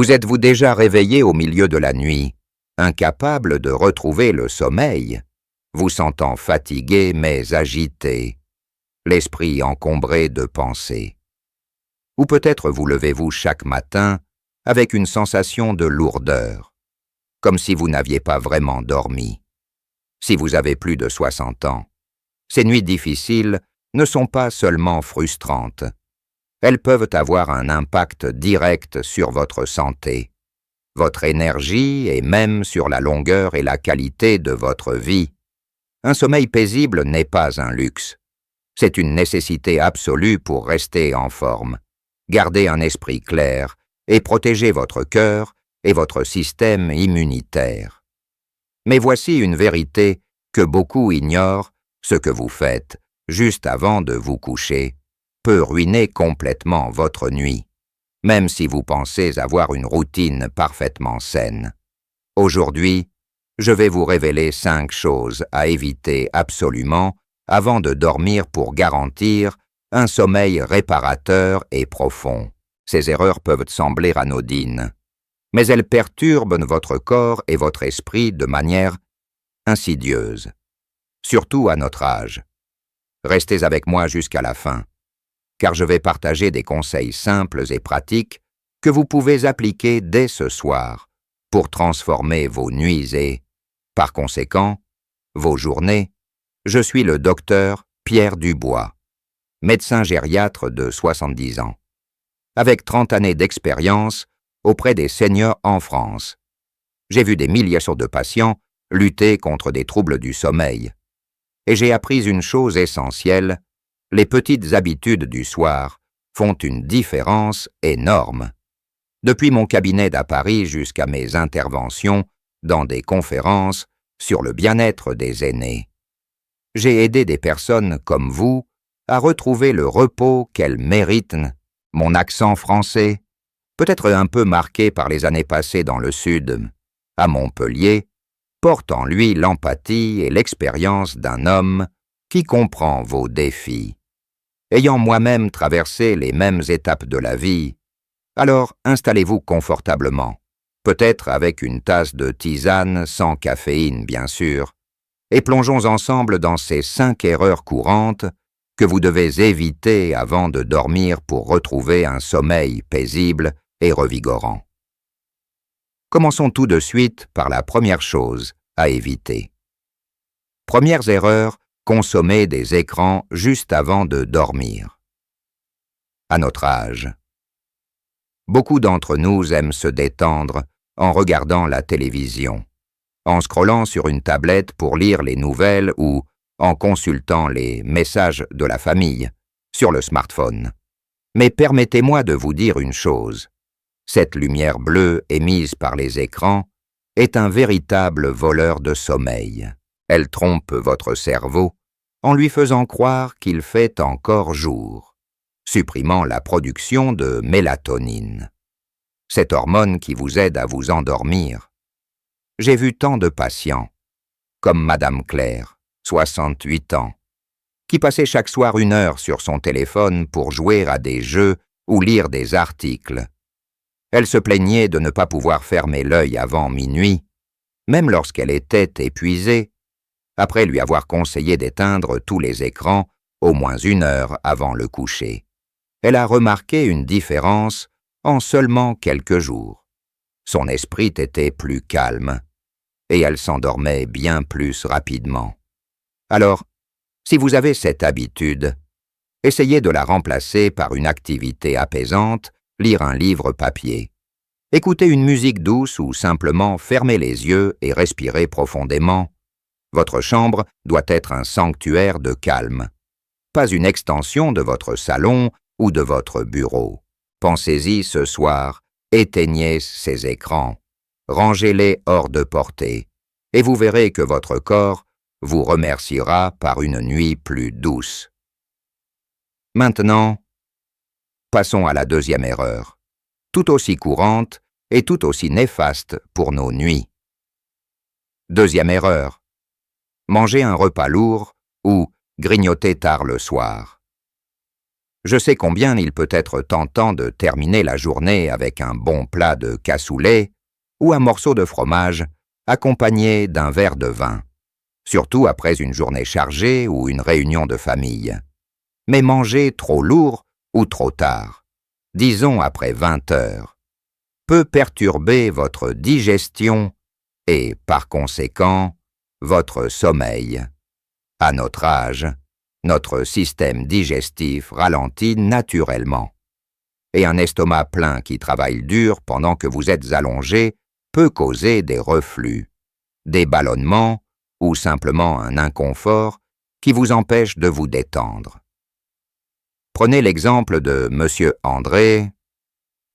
Vous êtes-vous déjà réveillé au milieu de la nuit, incapable de retrouver le sommeil, vous sentant fatigué mais agité, l'esprit encombré de pensées? Ou peut-être vous levez-vous chaque matin avec une sensation de lourdeur, comme si vous n'aviez pas vraiment dormi. Si vous avez plus de 60 ans, ces nuits difficiles ne sont pas seulement frustrantes. Elles peuvent avoir un impact direct sur votre santé, votre énergie et même sur la longueur et la qualité de votre vie. Un sommeil paisible n'est pas un luxe. C'est une nécessité absolue pour rester en forme, garder un esprit clair et protéger votre cœur et votre système immunitaire. Mais voici une vérité que beaucoup ignorent: ce que vous faites juste avant de vous coucher peut ruiner complètement votre nuit, même si vous pensez avoir une routine parfaitement saine. Aujourd'hui, je vais vous révéler 5 choses à éviter absolument avant de dormir pour garantir un sommeil réparateur et profond. Ces erreurs peuvent sembler anodines, mais elles perturbent votre corps et votre esprit de manière insidieuse, surtout à notre âge. Restez avec moi jusqu'à la fin, car je vais partager des conseils simples et pratiques que vous pouvez appliquer dès ce soir pour transformer vos nuits et, par conséquent, vos journées. Je suis le docteur Pierre Dubois, médecin gériatre de 70 ans, avec 30 années d'expérience auprès des seniors en France. J'ai vu des milliers de patients lutter contre des troubles du sommeil, et j'ai appris une chose essentielle: les petites habitudes du soir font une différence énorme. Depuis mon cabinet à Paris jusqu'à mes interventions dans des conférences sur le bien-être des aînés, j'ai aidé des personnes comme vous à retrouver le repos qu'elles méritent. Mon accent français, peut-être un peu marqué par les années passées dans le Sud, à Montpellier, porte en lui l'empathie et l'expérience d'un homme qui comprend vos défis. Ayant moi-même traversé les mêmes étapes de la vie, alors installez-vous confortablement, peut-être avec une tasse de tisane sans caféine bien sûr, et plongeons ensemble dans ces 5 erreurs courantes que vous devez éviter avant de dormir pour retrouver un sommeil paisible et revigorant. Commençons tout de suite par la première chose à éviter. Premières erreurs: consommer des écrans juste avant de dormir. À notre âge, beaucoup d'entre nous aiment se détendre en regardant la télévision, en scrollant sur une tablette pour lire les nouvelles ou en consultant les messages de la famille sur le smartphone. Mais permettez-moi de vous dire une chose: cette lumière bleue émise par les écrans est un véritable voleur de sommeil. Elle trompe votre cerveau en lui faisant croire qu'il fait encore jour, supprimant la production de mélatonine, cette hormone qui vous aide à vous endormir. J'ai vu tant de patients, comme Madame Claire, 68 ans, qui passait chaque soir 1 heure sur son téléphone pour jouer à des jeux ou lire des articles. Elle se plaignait de ne pas pouvoir fermer l'œil avant minuit, même lorsqu'elle était épuisée, après lui avoir conseillé d'éteindre tous les écrans au moins 1 heure avant le coucher. Elle a remarqué une différence en seulement quelques jours. Son esprit était plus calme, et elle s'endormait bien plus rapidement. Alors, si vous avez cette habitude, essayez de la remplacer par une activité apaisante, lire un livre papier, écouter une musique douce ou simplement fermer les yeux et respirer profondément. Votre chambre doit être un sanctuaire de calme, pas une extension de votre salon ou de votre bureau. Pensez-y ce soir, éteignez ces écrans, rangez-les hors de portée, et vous verrez que votre corps vous remerciera par une nuit plus douce. Maintenant, passons à la deuxième erreur, tout aussi courante et tout aussi néfaste pour nos nuits. Deuxième erreur: manger un repas lourd ou grignoter tard le soir. Je sais combien il peut être tentant de terminer la journée avec un bon plat de cassoulet ou un morceau de fromage accompagné d'un verre de vin, surtout après une journée chargée ou une réunion de famille. Mais manger trop lourd ou trop tard, disons après 20 heures, peut perturber votre digestion et, par conséquent, votre sommeil. À notre âge, notre système digestif ralentit naturellement. Et un estomac plein qui travaille dur pendant que vous êtes allongé peut causer des reflux, des ballonnements ou simplement un inconfort qui vous empêche de vous détendre. Prenez l'exemple de M. André,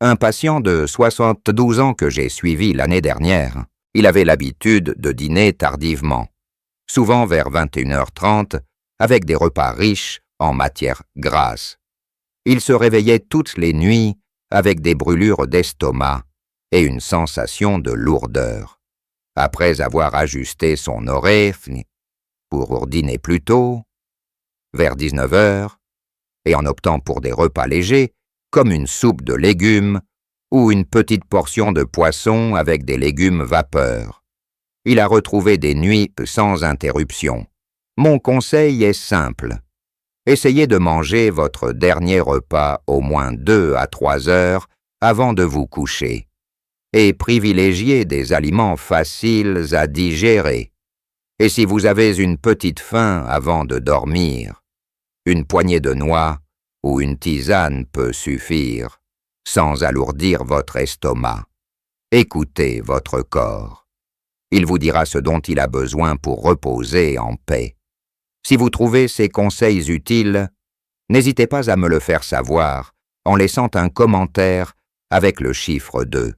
un patient de 72 ans que j'ai suivi l'année dernière. Il avait l'habitude de dîner tardivement, souvent vers 21h30, avec des repas riches en matières grasses. Il se réveillait toutes les nuits avec des brûlures d'estomac et une sensation de lourdeur. Après avoir ajusté son horaire pour dîner plus tôt, vers 19h, et en optant pour des repas légers, comme une soupe de légumes ou une petite portion de poisson avec des légumes vapeur. Il a retrouvé des nuits sans interruption. Mon conseil est simple. Essayez de manger votre dernier repas au moins 2 à 3 heures avant de vous coucher et privilégiez des aliments faciles à digérer. Et si vous avez une petite faim avant de dormir, une poignée de noix ou une tisane peut suffire, sans alourdir votre estomac. Écoutez votre corps. Il vous dira ce dont il a besoin pour reposer en paix. Si vous trouvez ces conseils utiles, n'hésitez pas à me le faire savoir en laissant un commentaire avec le chiffre 2,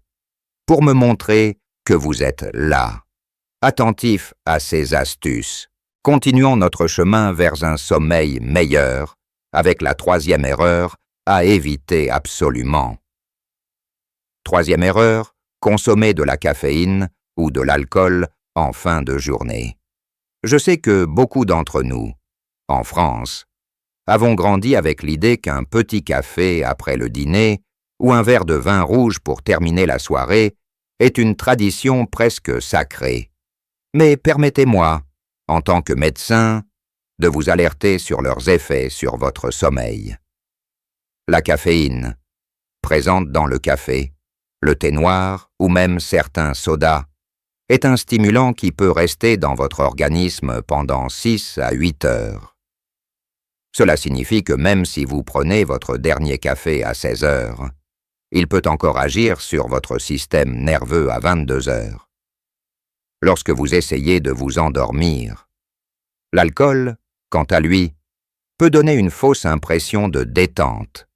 pour me montrer que vous êtes là, attentif à ces astuces. Continuons notre chemin vers un sommeil meilleur, avec la 3e erreur à éviter absolument. 3e erreur, consommer de la caféine ou de l'alcool en fin de journée. Je sais que beaucoup d'entre nous, en France, avons grandi avec l'idée qu'un petit café après le dîner ou un verre de vin rouge pour terminer la soirée est une tradition presque sacrée. Mais permettez-moi, en tant que médecin, de vous alerter sur leurs effets sur votre sommeil. La caféine, présente dans le café, le thé noir ou même certains sodas, est un stimulant qui peut rester dans votre organisme pendant 6 à 8 heures. Cela signifie que même si vous prenez votre dernier café à 16 heures, il peut encore agir sur votre système nerveux à 22 heures. Lorsque vous essayez de vous endormir, l'alcool, quant à lui, peut donner une fausse impression de détente.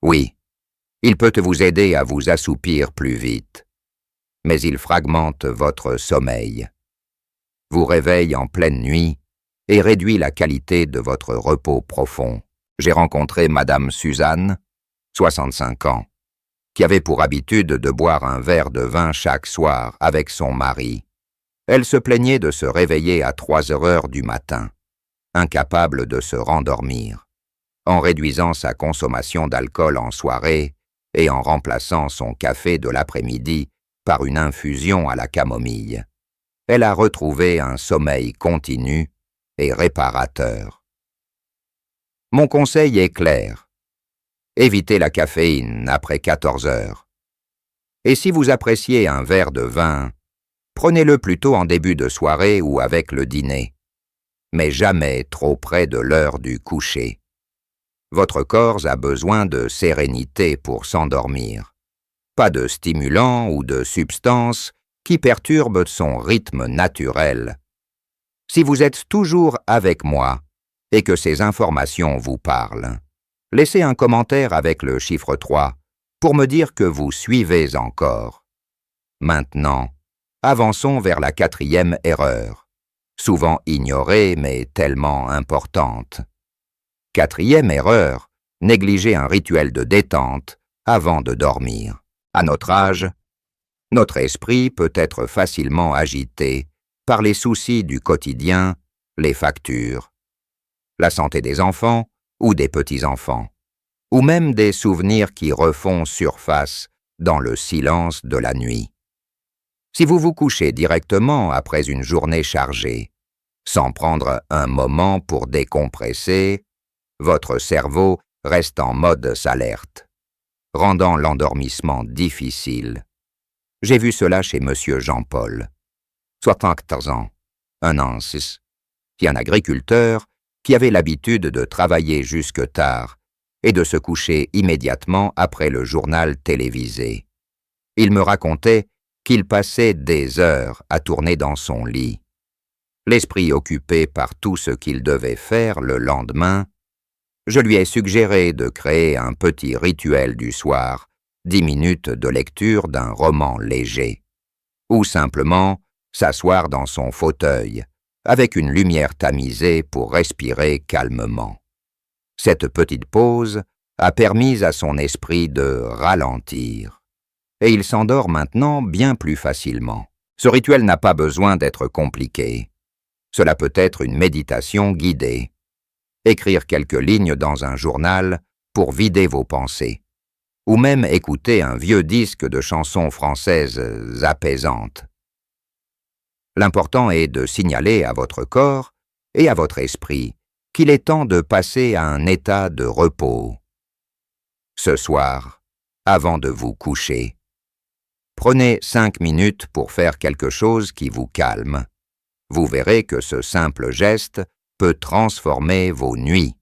Oui, il peut vous aider à vous assoupir plus vite, mais il fragmente votre sommeil, vous réveille en pleine nuit et réduit la qualité de votre repos profond. J'ai rencontré Madame Suzanne, 65 ans, qui avait pour habitude de boire un verre de vin chaque soir avec son mari. Elle se plaignait de se réveiller à 3 heures du matin, incapable de se rendormir, en réduisant sa consommation d'alcool en soirée et en remplaçant son café de l'après-midi par une infusion à la camomille. Elle a retrouvé un sommeil continu et réparateur. Mon conseil est clair. Évitez la caféine après 14 heures. Et si vous appréciez un verre de vin, prenez-le plutôt en début de soirée ou avec le dîner, mais jamais trop près de l'heure du coucher. Votre corps a besoin de sérénité pour s'endormir. Pas de stimulants ou de substances qui perturbent son rythme naturel. Si vous êtes toujours avec moi et que ces informations vous parlent, laissez un commentaire avec le chiffre 3 pour me dire que vous suivez encore. Maintenant, avançons vers la 4e erreur, souvent ignorée mais tellement importante. 4e erreur, négliger un rituel de détente avant de dormir. À notre âge, notre esprit peut être facilement agité par les soucis du quotidien, les factures, la santé des enfants ou des petits-enfants. ou même des souvenirs qui refont surface dans le silence de la nuit. Si vous vous couchez directement après une journée chargée, sans prendre un moment pour décompresser, votre cerveau reste en mode alerte, rendant l'endormissement difficile. J'ai vu cela chez Monsieur Jean-Paul, 74 ans, un agriculteur qui avait l'habitude de travailler jusque tard et de se coucher immédiatement après le journal télévisé. Il me racontait qu'il passait des heures à tourner dans son lit. L'esprit occupé par tout ce qu'il devait faire le lendemain, je lui ai suggéré de créer un petit rituel du soir, 10 minutes de lecture d'un roman léger, ou simplement s'asseoir dans son fauteuil, avec une lumière tamisée pour respirer calmement. Cette petite pause a permis à son esprit de ralentir, et il s'endort maintenant bien plus facilement. Ce rituel n'a pas besoin d'être compliqué. Cela peut être une méditation guidée, écrire quelques lignes dans un journal pour vider vos pensées, ou même écouter un vieux disque de chansons françaises apaisantes. L'important est de signaler à votre corps et à votre esprit qu'il est temps de passer à un état de repos. Ce soir, avant de vous coucher, prenez 5 minutes pour faire quelque chose qui vous calme. Vous verrez que ce simple geste peut transformer vos nuits.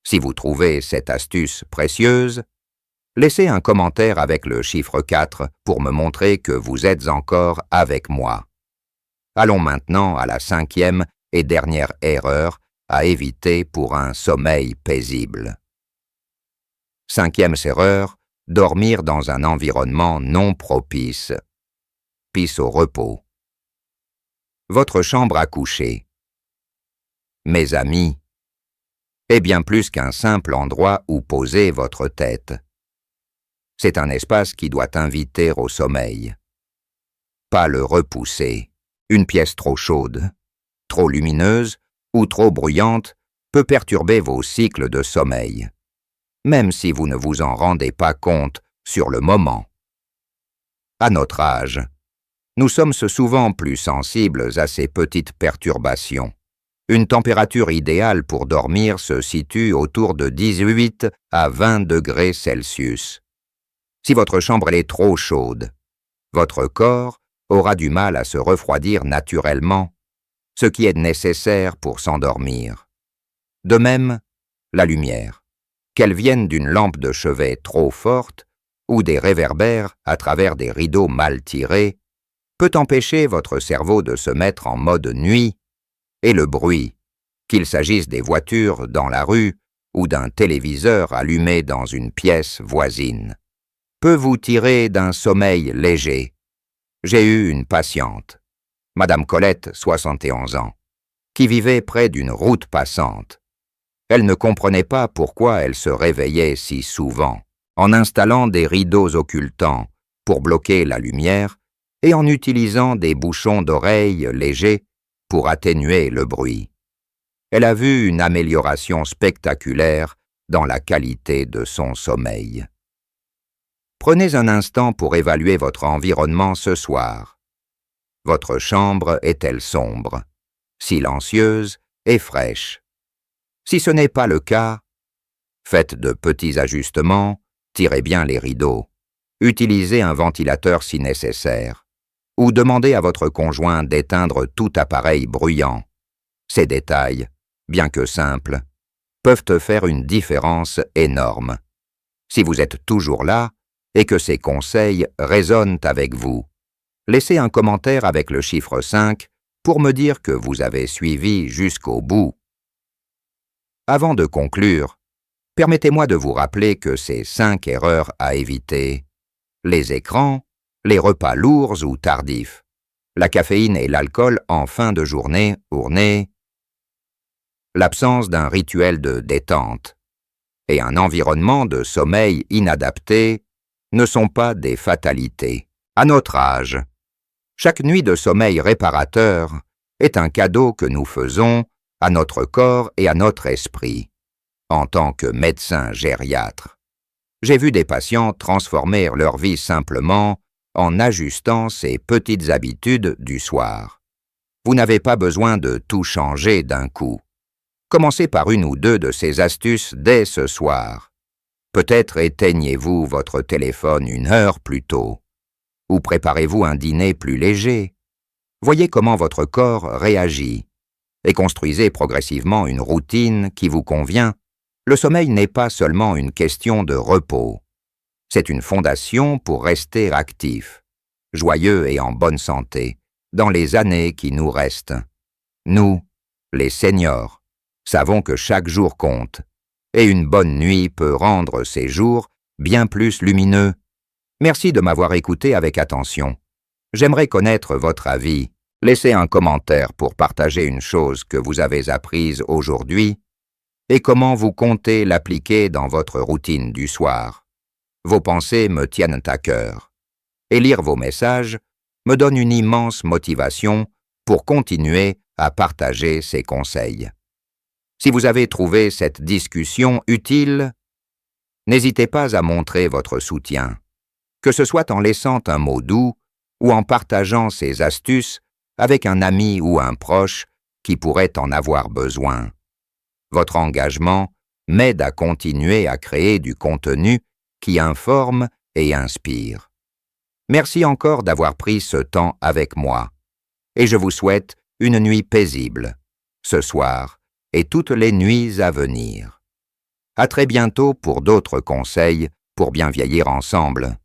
Si vous trouvez cette astuce précieuse, laissez un commentaire avec le chiffre 4 pour me montrer que vous êtes encore avec moi. Allons maintenant à la 5e et dernière erreur à éviter pour un sommeil paisible. 5e erreur, dormir dans un environnement non propice. Propice au repos. Votre chambre à coucher, mes amis, est bien plus qu'un simple endroit où poser votre tête. C'est un espace qui doit inviter au sommeil, pas le repousser. Une pièce trop chaude, trop lumineuse ou trop bruyante peut perturber vos cycles de sommeil, même si vous ne vous en rendez pas compte sur le moment. À notre âge, nous sommes souvent plus sensibles à ces petites perturbations. Une température idéale pour dormir se situe autour de 18 à 20 degrés Celsius. Si votre chambre est trop chaude, votre corps aura du mal à se refroidir naturellement, ce qui est nécessaire pour s'endormir. De même, la lumière, qu'elle vienne d'une lampe de chevet trop forte ou des réverbères à travers des rideaux mal tirés, peut empêcher votre cerveau de se mettre en mode nuit, et le bruit, qu'il s'agisse des voitures dans la rue ou d'un téléviseur allumé dans une pièce voisine, peut vous tirer d'un sommeil léger. J'ai eu une patiente, Madame Colette, 71 ans, qui vivait près d'une route passante. Elle ne comprenait pas pourquoi elle se réveillait si souvent. En installant des rideaux occultants pour bloquer la lumière et en utilisant des bouchons d'oreilles légers pour atténuer le bruit. Elle a vu une amélioration spectaculaire dans la qualité de son sommeil. Prenez un instant pour évaluer votre environnement ce soir. Votre chambre est-elle sombre, silencieuse et fraîche? Si ce n'est pas le cas, faites de petits ajustements, tirez bien les rideaux, utilisez un ventilateur si nécessaire, ou demandez à votre conjoint d'éteindre tout appareil bruyant. Ces détails, bien que simples, peuvent faire une différence énorme. Si vous êtes toujours là, et que ces conseils résonnent avec vous, laissez un commentaire avec le chiffre 5 pour me dire que vous avez suivi jusqu'au bout. Avant de conclure, permettez-moi de vous rappeler que ces 5 erreurs à éviter: les écrans, les repas lourds ou tardifs, la caféine et l'alcool en fin de journée, l'absence d'un rituel de détente et un environnement de sommeil inadapté ne sont pas des fatalités. À notre âge, chaque nuit de sommeil réparateur est un cadeau que nous faisons à notre corps et à notre esprit, en tant que médecin gériatre. J'ai vu des patients transformer leur vie simplement en ajustant ces petites habitudes du soir. Vous n'avez pas besoin de tout changer d'un coup. Commencez par une ou deux de ces astuces dès ce soir. Peut-être éteignez-vous votre téléphone 1 heure plus tôt. Ou préparez-vous un dîner plus léger. Voyez comment votre corps réagit. Et construisez progressivement une routine qui vous convient. Le sommeil n'est pas seulement une question de repos. C'est une fondation pour rester actif, joyeux et en bonne santé, dans les années qui nous restent. Nous, les seniors, savons que chaque jour compte, et une bonne nuit peut rendre ces jours bien plus lumineux. Merci de m'avoir écouté avec attention. J'aimerais connaître votre avis. Laissez un commentaire pour partager une chose que vous avez apprise aujourd'hui et comment vous comptez l'appliquer dans votre routine du soir. Vos pensées me tiennent à cœur. Et lire vos messages me donne une immense motivation pour continuer à partager ces conseils. Si vous avez trouvé cette discussion utile, n'hésitez pas à montrer votre soutien, que ce soit en laissant un mot doux ou en partageant ces astuces avec un ami ou un proche qui pourrait en avoir besoin. Votre engagement m'aide à continuer à créer du contenu qui informe et inspire. Merci encore d'avoir pris ce temps avec moi, et je vous souhaite une nuit paisible, ce soir et toutes les nuits à venir. À très bientôt pour d'autres conseils pour bien vieillir ensemble.